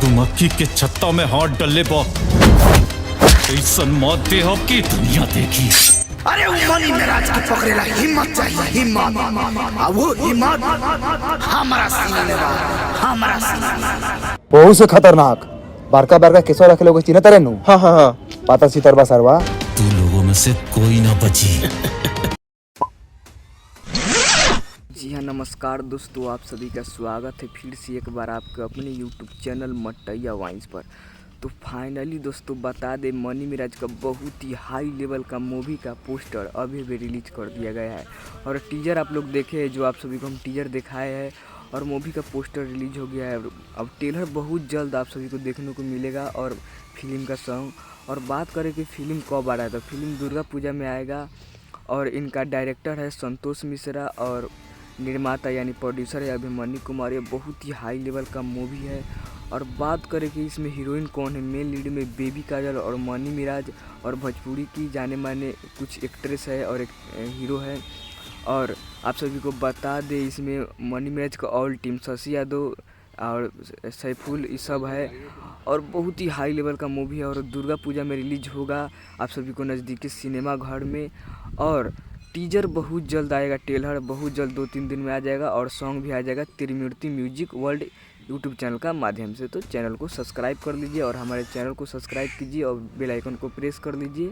मधुमक्खी के छत्ता में हाथ डले बा ऐसन मौत दे हो की दुनिया देखी। अरे मनी मिराज के पकड़ेला हिम्मत चाहिए, हिम्मत। अब वो हिम्मत हमारा सीना में बा, हमारा सीना में। बहुत से खतरनाक बारका बारका केसो रखे लोग चिन्ह तरे नु। हाँ पाता सीतरबा सरवा तू लोगों में से कोई ना बची। जी हाँ, नमस्कार दोस्तों, आप सभी का स्वागत है फिर से एक बार आपके अपने यूट्यूब चैनल मटैया वाइन्स पर। तो फाइनली दोस्तों बता दें, मनी मिराज का बहुत ही हाई लेवल का मूवी का पोस्टर अभी भी रिलीज कर दिया गया है और टीजर आप लोग देखे हैं, जो आप सभी को हम टीजर दिखाए हैं और मूवी का पोस्टर रिलीज हो गया है। अब ट्रेलर बहुत जल्द आप सभी को देखने को मिलेगा और फिल्म का सॉन्ग। और बात करें कि फिल्म कब आ रहा है, तो फिल्म दुर्गा पूजा में आएगा और इनका डायरेक्टर है संतोष मिश्रा और निर्माता यानी प्रोड्यूसर है अभिमन्यु कुमार। ये बहुत ही हाई लेवल का मूवी है। और बात करें कि इसमें हीरोइन कौन है, मेन लीड में बेबी काजल और मनी मिराज और भोजपुरी की जाने माने कुछ एक्ट्रेस है और एक हीरो है। और आप सभी को बता दें, इसमें मनी मिराज का ऑल टीम शशि यादव और सैफुल ये सब है और बहुत ही हाई लेवल का मूवी है और दुर्गा पूजा में रिलीज होगा आप सभी को नज़दीकी सिनेमा घर में। और टीजर बहुत जल्द आएगा, ट्रेलर बहुत जल्द 2-3 दिन में आ जाएगा और सॉन्ग भी आ जाएगा त्रिमूर्ति म्यूजिक वर्ल्ड यूट्यूब चैनल का माध्यम से। तो चैनल को सब्सक्राइब कर लीजिए और हमारे चैनल को सब्सक्राइब कीजिए और बेल आइकन को प्रेस कर लीजिए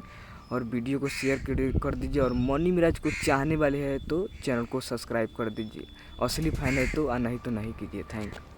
और वीडियो को शेयर कर दीजिए। और मनी मिराज को चाहने वाले हैं तो चैनल को सब्सक्राइब कर दीजिए। असली फैन है तो नहीं तो नहीं कीजिए। Thank you.